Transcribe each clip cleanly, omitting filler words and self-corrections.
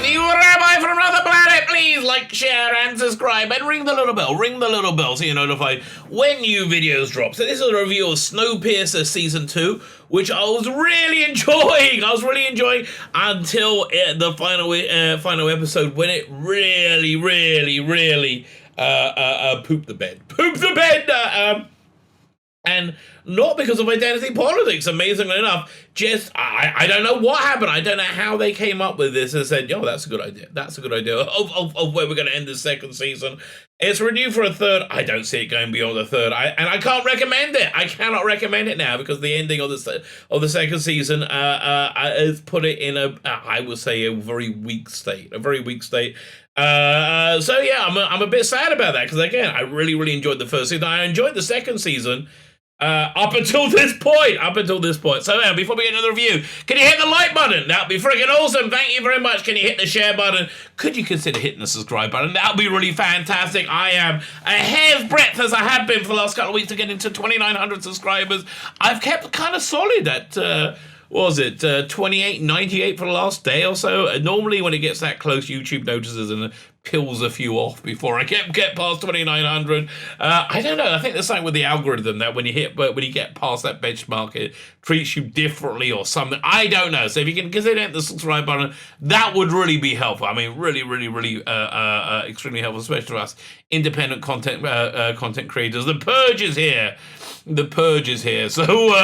you Rabbi from another planet. Please like, share, and subscribe, and ring the little bell. Ring the little bell so you're notified when new videos drop. So this is a review of Snowpiercer Season 2, which I was really enjoying. Until the final episode, when it really pooped the bed. And not because of identity politics, amazingly enough. Just, I don't know what happened. I don't know how they came up with this and said, yo, that's a good idea. That's a good idea of where we're going to end the second season. It's renewed for a third. I don't see it going beyond the third. And I can't recommend it. I cannot recommend it now because the ending of the second season has put it in I would say, a very weak state. So yeah, I'm a bit sad about that because, again, I really enjoyed the first season. I enjoyed the second season. Up until this point. So before we get into the review, can you hit the like button? That'd be freaking awesome. Thank you very much. Can you hit the share button? Could you consider hitting the subscribe button? That'd be really fantastic. I am a hair's breadth, as I have been for the last couple of weeks, to get into 2,900 subscribers. I've kept kind of solid at 28.98 for the last day or so. Normally when it gets that close, YouTube notices and pills a few off before I get past 2,900. I don't know. I think there's something with the algorithm that when you get past that benchmark, it treats you differently or something. I don't know. So if you can consider hit the subscribe button, that would really be helpful. I mean, really extremely helpful, especially for us independent content creators. The Purge is here. So,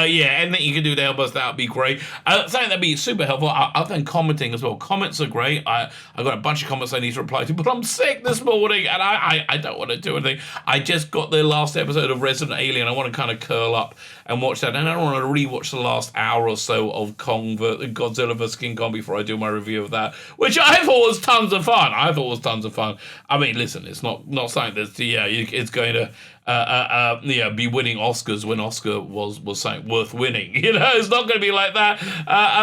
yeah, anything you can do to help us, that would be great. Something that'd be super helpful, other than commenting as well. Comments are great. I got a bunch of comments I need to reply to, but I'm sick this morning, and I don't want to do anything. I just got the last episode of Resident Alien. I want to kind of curl up and watch that, and I don't want to rewatch the last hour or so of Godzilla vs. King Kong before I do my review of that, which I thought was tons of fun. I mean, listen, it's not something that's, it's going to be winning Oscars when Oscar was something worth winning. It's not going to be like that.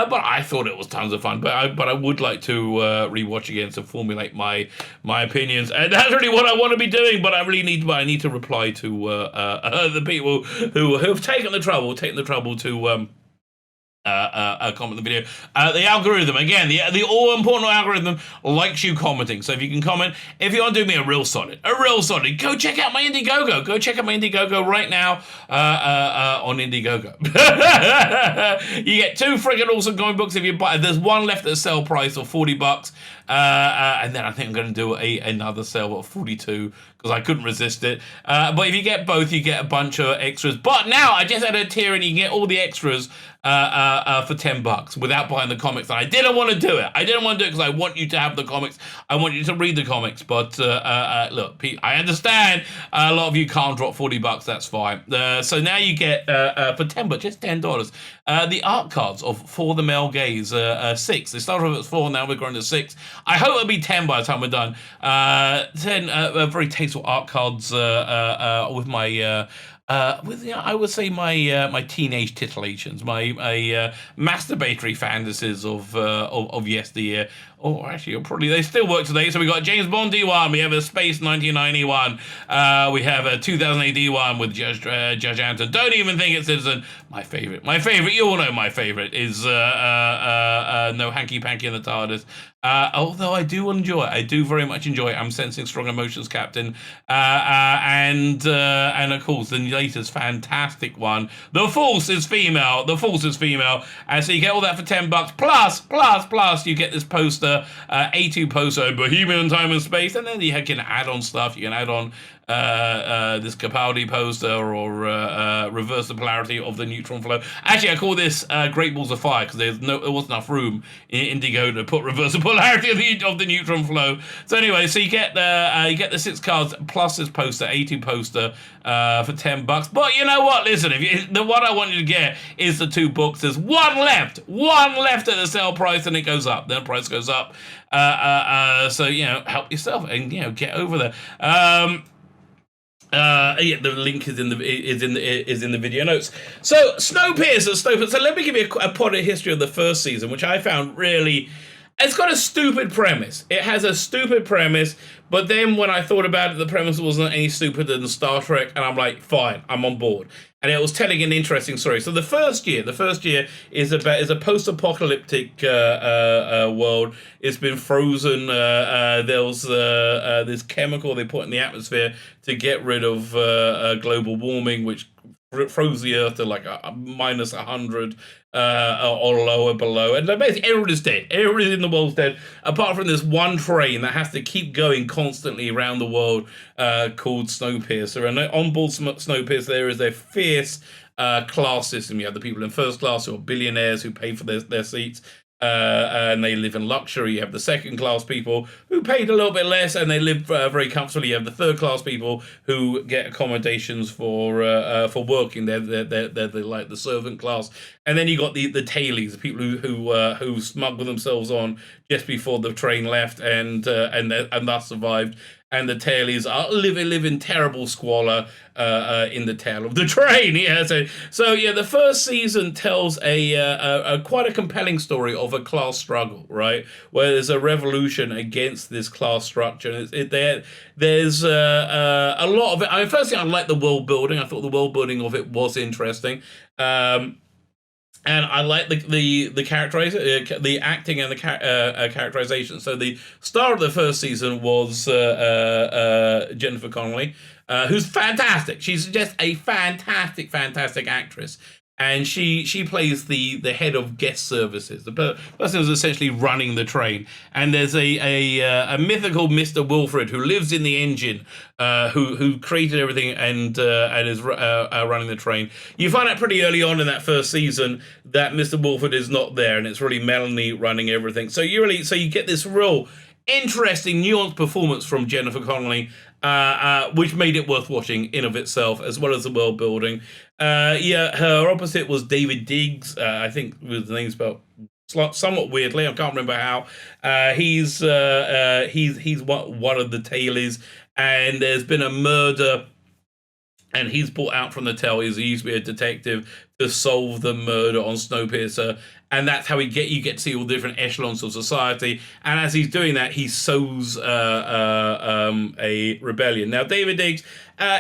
But I thought it was tons of fun. But I would like to rewatch again to formulate my opinions. And that's really what I want to be doing. But I need to reply to the people who have taken the trouble to comment the video. The algorithm, again, the all-important algorithm likes you commenting. So if you can comment, if you want to do me a real solid, go check out my Indiegogo. Go check out my Indiegogo right now on Indiegogo. You get 2 friggin' awesome comic books if you buy. There's one left at a sale price of $40. And then I think I'm going to do another sale of 42 because I couldn't resist it. But if you get both, you get a bunch of extras. But now I just added a tier and you can get all the extras for $10 without buying the comics. And I didn't want to do it. Because I want you to have the comics. I want you to read the comics. But look, Pete, I understand a lot of you can't drop $40. That's fine. So now you get for $10, just $10. The art cards of For the Male Gaze 6. They started off at 4, now we're going to 6. I hope it'll be 10 by the time we're done. 10 very tasteful art cards with my I would say my teenage titillations, my masturbatory fantasies of yesteryear. Oh, actually, probably they still work today. So we got James Bond D1, we have a Space 1991, we have a 2008 D1 with Judge Anton. Don't even think it's Citizen. My favorite, you all know my favorite is No Hanky Panky in the TARDIS. Although I do very much enjoy it. I'm sensing strong emotions, Captain. And of course the latest fantastic one, The Force is Female. And so you get all that for $10. Plus you get this poster, A2 poster, Bohemian Time and Space, and then you can add on stuff. You can add on this Capaldi poster or reverse the polarity of the neutron flow. Actually, I call this Great Balls of Fire because there wasn't enough room in Indigo to put reverse the polarity of the neutron flow. So anyway, so you get the 6 cards plus this poster, A2 poster, for $10. But you know what? Listen, the one I want you to get is the 2 books. There's one left at the sale price, and it goes up. Then the price goes up. So help yourself and get over there. Yeah, the link is in the video notes. So Snowpiercer. So let me give you a potted history of the first season, which I found really It's got a stupid premise. It has a stupid premise, but then when I thought about it, the premise wasn't any stupider than Star Trek, and I'm like, fine, I'm on board. And it was telling an interesting story. So the first year is a post-apocalyptic world. It's been frozen. There was this chemical they put in the atmosphere to get rid of global warming, which froze the Earth to like a minus 100 or lower below, and basically everyone is dead. Everyone in the world's dead, apart from this one train that has to keep going constantly around the world called Snowpiercer. And on board Snowpiercer, there is a fierce class system. You have the people in first class who are billionaires who pay for their seats. And they live in luxury. You have the second class people who paid a little bit less and they live very comfortably. You have the third class people who get accommodations for working. They're like the servant class. And then you got the tailies, the people who smuggle themselves on just before the train left and thus survived. And the tailies are live in terrible squalor in the tail of the train. Yeah, so yeah, the first season tells a quite a compelling story of a class struggle, right? Where there's a revolution against this class structure. There's a lot of it. I mean, firstly, I like the world building. I thought the world building of it was interesting. And I like the characterization, the acting and the characterization. So the star of the first season was Jennifer Connelly, who's fantastic. She's just a fantastic actress. And she plays the head of guest services, the person who's essentially running the train. And there's a mythical Mr. Wilfred who lives in the engine, who created everything and is running the train. You find out pretty early on in that first season that Mr. Wilfred is not there, and it's really Melanie running everything. So you get this real interesting, nuanced performance from Jennifer Connelly, which made it worth watching in of itself, as well as the world building. Her opposite was David Diggs. I think his name's spelled somewhat weirdly. I can't remember how. He's one of the tailies, and there's been a murder, and he's brought out from the tail. He used to be a detective to solve the murder on Snowpiercer. And that's how you get to see all the different echelons of society. And as he's doing that, he sows a rebellion. Now, David Diggs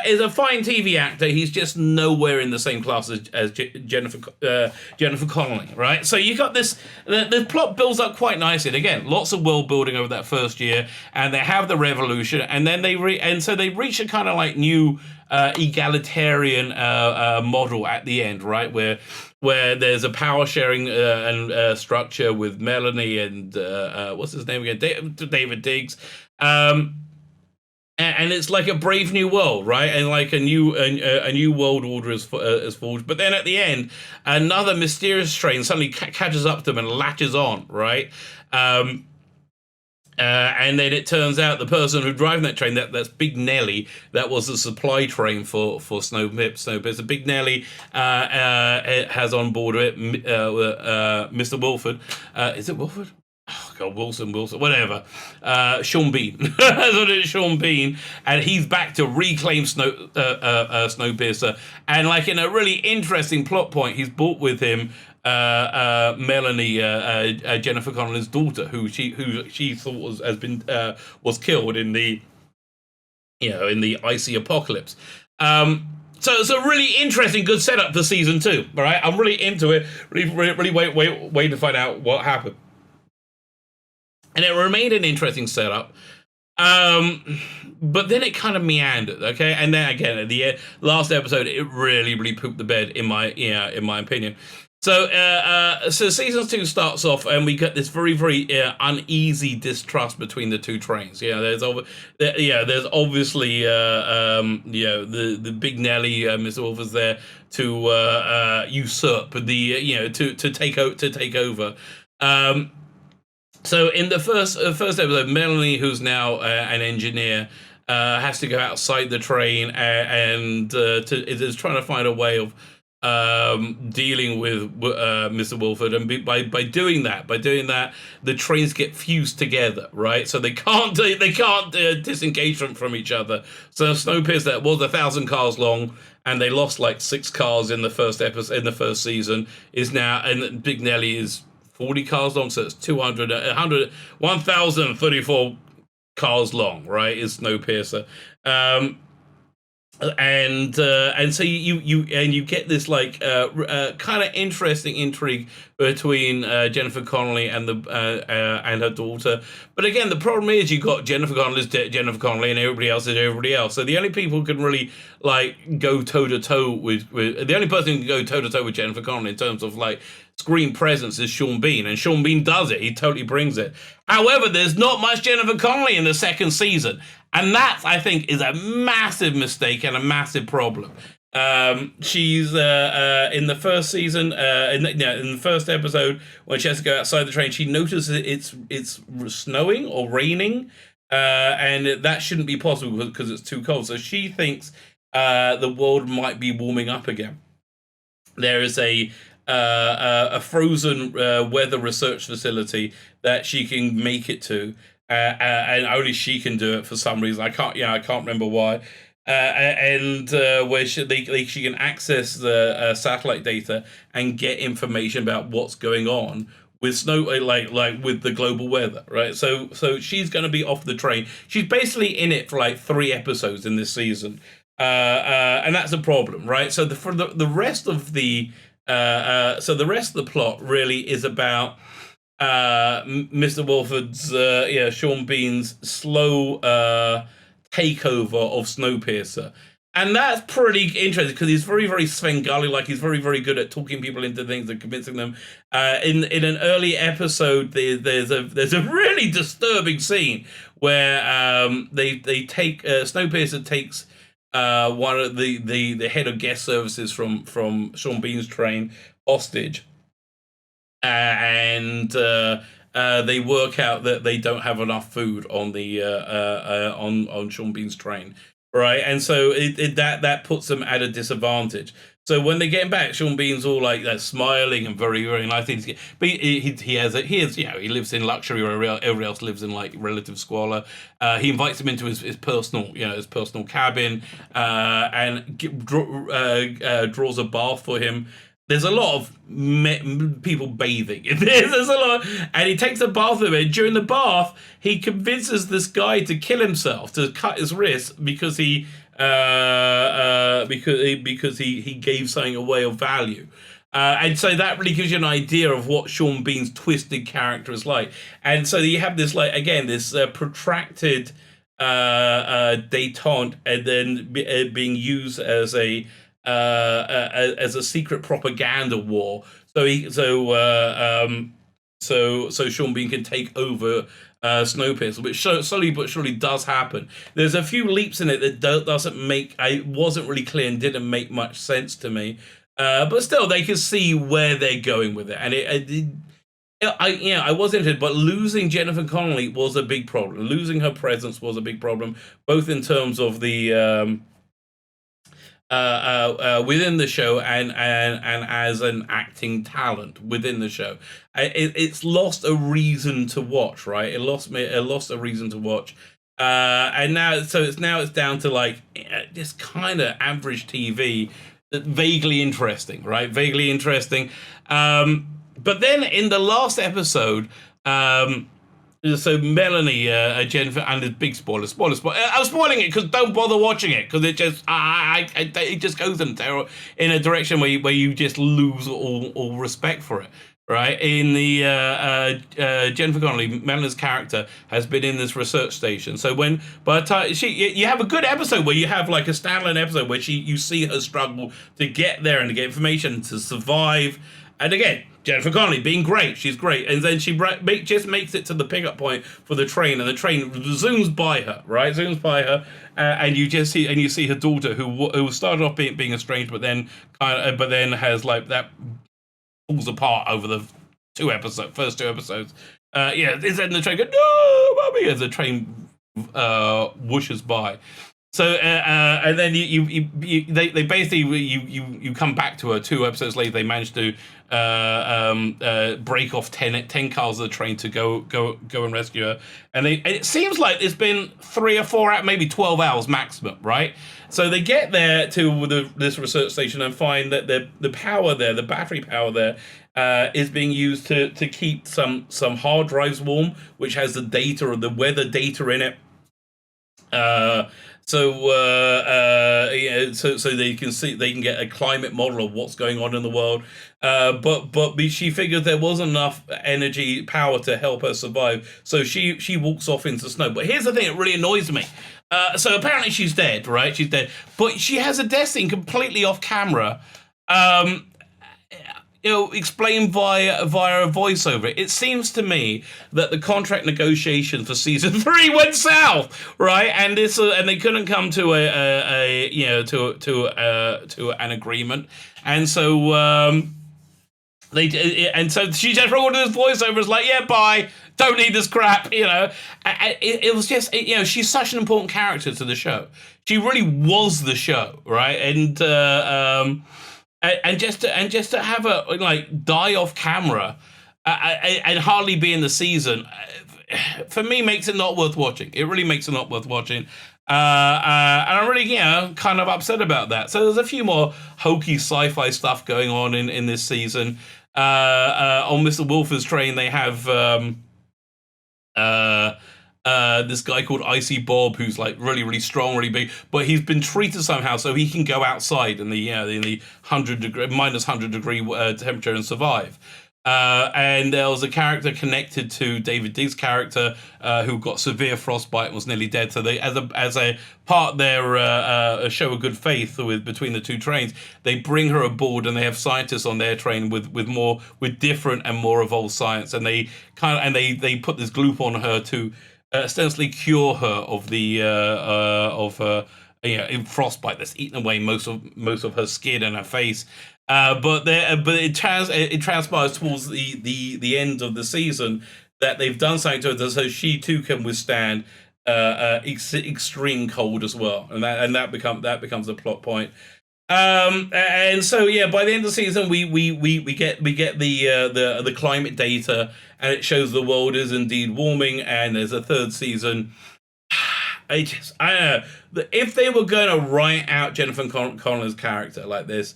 is a fine TV actor. He's just nowhere in the same class as Jennifer Connelly, right? So you got this. The plot builds up quite nicely. And again, lots of world building over that first year, and they have the revolution, and then they reach a kind of like new egalitarian model at the end, right? Where there's a power sharing and structure with Melanie and what's his name again, David Diggs, and it's like a brave new world, right? And like a new world order is forged. But then at the end, another mysterious train suddenly catches up to them and latches on, right? And then it turns out the person who driving that train, that's Big Nelly, that was the supply train for Snowpiercer. Big Nelly has on board it Mr. Wilford. Is it Wilford? Oh God, Wilson, whatever. Sean Bean. That's what it is, Sean Bean. And he's back to reclaim Snowpiercer. And like in a really interesting plot point, he's brought with him Melanie, Jennifer Connelly's daughter, who she thought was killed in the icy apocalypse. So it's a really interesting, good setup for season 2. All right, I'm really into it. Really waiting to find out what happened. And it remained an interesting setup. But then it kind of meandered, okay? And then again, at the last episode, it really pooped the bed, in my opinion. So season 2 starts off, and we get this very uneasy distrust between the two trains. There's obviously the Big Nelly, Mr. Wolf is there to usurp to take over. So in the first episode, Melanie, who's now an engineer, has to go outside the train and is trying to find a way of dealing with Mr. Wilford, and by doing that, the trains get fused together, right? So they can't disengage from each other. So Snowpiercer was 1,000 cars long, and they lost like 6 cars in the first season. Is now, and Big Nelly is 40 cars long, so it's 200, 100, 1,034 cars long, right? Is Snowpiercer. And so you get this like kind of interesting intrigue between Jennifer Connelly and and her daughter. But again, the problem is you got Jennifer Connelly and everybody else is everybody else. So the only people who can really like go toe to toe with the only person who can go toe to toe with Jennifer Connelly in terms of like screen presence is Sean Bean, and Sean Bean does it. He totally brings it. However, there's not much Jennifer Connelly in the second season. And that, I think, is a massive mistake and a massive problem. She's in the first season, in the first episode, when she has to go outside the train, she notices it's snowing or raining, and that shouldn't be possible because it's too cold. So she thinks the world might be warming up again. There is a frozen weather research facility that she can make it to. And only she can do it for some reason. I can't remember why. Where she can access the satellite data and get information about what's going on with snow, like with the global weather, right? So she's going to be off the train. She's basically in it for like 3 episodes in this season, and that's a problem, right? So the rest of the plot really is about Mr. Wolford's, Sean Bean's slow takeover of Snowpiercer. And that's pretty interesting because he's very, very Svengali, like he's very, very good at talking people into things and convincing them. In an early episode, there's a really disturbing scene where they take Snowpiercer takes one of the head of guest services from Sean Bean's train hostage. And they work out that they don't have enough food on the on Sean Bean's train, right? And so that puts them at a disadvantage. So when they get back, Sean Bean's all like smiling and very, very nice. But he lives in luxury where everybody else lives in like relative squalor. He invites him into his personal cabin and draws a bath for him. There's a lot of people bathing. There's a lot, and he takes a bath with him. During the bath, he convinces this guy to kill himself, to cut his wrist because he gave something away of value. And so that really gives you an idea of what Sean Bean's twisted character is like. And so you have this this protracted détente, and then being used as a secret propaganda war. So Sean Bean can take over Snowpiercer, which slowly but surely does happen. There's a few leaps in it that doesn't make. I wasn't really clear and didn't make much sense to me. But still, they can see where they're going with it, and I was interested, but losing Jennifer Connelly was a big problem. Losing her presence was a big problem, both in terms of the within the show and as an acting talent within the show. It's lost a reason to watch, right? It lost a reason to watch. And now it's down to like just kind of average TV, vaguely interesting, right? Vaguely interesting. But then in the last episode, so Melanie, Jennifer, and there's big spoiler. I'm spoiling it because don't bother watching it because it just it just goes in a direction where you just lose all respect for it. Right, in the Jennifer Connelly, Melanie's character has been in this research station. So by the time you have a good episode where you have like a standalone episode where you see her struggle to get there and to get information to survive. And again, Jennifer Connelly being great, she's great, and then she just makes it to the pickup point for the train, and the train zooms by her, right? Zooms by her, and you see her daughter who started off being estranged, but then has like that falls apart over the first two episodes. It's in the train. Go, no, mommy, as the train whooshes by. So and then they basically you come back to her 2 episodes later. They managed to break off 10 cars of the train to go and rescue her. And it seems like it's been 3 or 4 hours, maybe 12 hours maximum, right? So they get there to this research station and find that the power there, the battery power there, is being used to keep some hard drives warm, which has the data or the weather data in it. So they can get a climate model of what's going on in the world. But she figured there wasn't enough energy power to help her survive, so she walks off into snow. But here's the thing that really annoys me. So apparently she's dead, right? She's dead, but she has a death scene completely off camera. Explained via a voiceover. It seems to me that the contract negotiations for season 3 went south, right? And they couldn't come to to an agreement, and so she just recorded this voiceover. It's like, yeah, bye. Don't need this crap, It was just, she's such an important character to the show. She really was the show, right? And just to have her die off camera and hardly be in the season, for me, makes it not worth watching. It really makes it not worth watching. And I'm really, kind of upset about that. So there's a few more hokey sci-fi stuff going on in this season. On Mr. Wolfer's train, they have this guy called Icy Bob, who's really, really strong, really big, but he's been treated somehow so he can go outside in the minus 100 degree temperature and survive. And there was a character connected to David Diggs' character who got severe frostbite and was nearly dead. So they, as a part of their show of good faith between the two trains, they bring her aboard and they have scientists on their train with different and more evolved science, and they they put this gloop on her to ostensibly cure her of the frostbite that's eaten away most of her skin and her face. But it transpires towards the end of the season that they've done something to her so she too can withstand extreme cold as well, and that becomes a plot point. And so by the end of the season we get the climate data, and it shows the world is indeed warming, and there's a third season. I don't know. If they were going to write out Jennifer Connelly's character like this,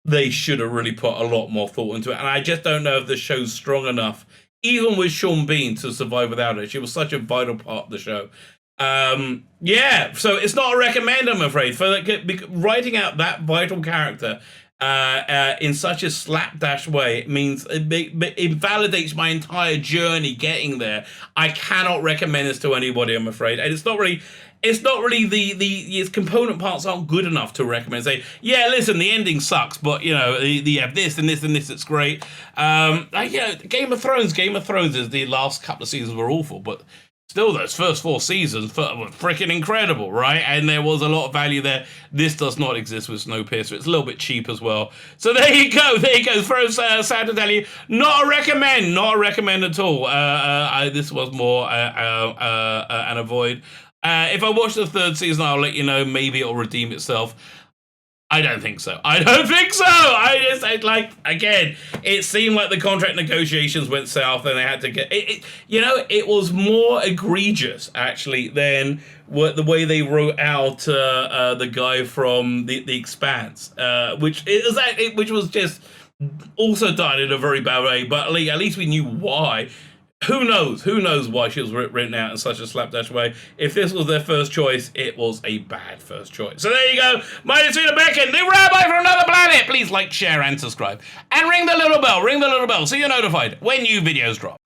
they should have really put a lot more thought into it. And I just don't know if the show's strong enough, even with Sean Bean, to survive without her. She was such a vital part of the show. So it's not a recommend, I'm afraid. For writing out that vital character in such a slapdash way, it means it validates my entire journey getting there. I cannot recommend this to anybody, I'm afraid. And it's not really its component parts aren't good enough to recommend. Say, yeah, listen, the ending sucks, but you have this and this and this. It's great. Game of Thrones is the last couple of seasons were awful, but still, those first 4 seasons were freaking incredible, right? And there was a lot of value there. This does not exist with Snowpiercer. It's a little bit cheap as well. So there you go. Sad to tell you, not a recommend at all. This was more an avoid. If I watch the third season, I'll let you know. Maybe it'll redeem itself. I don't think so. Again, it seemed like the contract negotiations went south and they had to get it. It was more egregious, actually, than the way they wrote out the guy from The Expanse, which was just also done in a very bad way, but at least we knew why. Who knows why she was written out in such a slapdash way. If this was their first choice, it was a bad first choice. So there you go. My name is Peter Becken, the Rabbi from another planet. Please like, share, and subscribe. And ring the little bell so you're notified when new videos drop.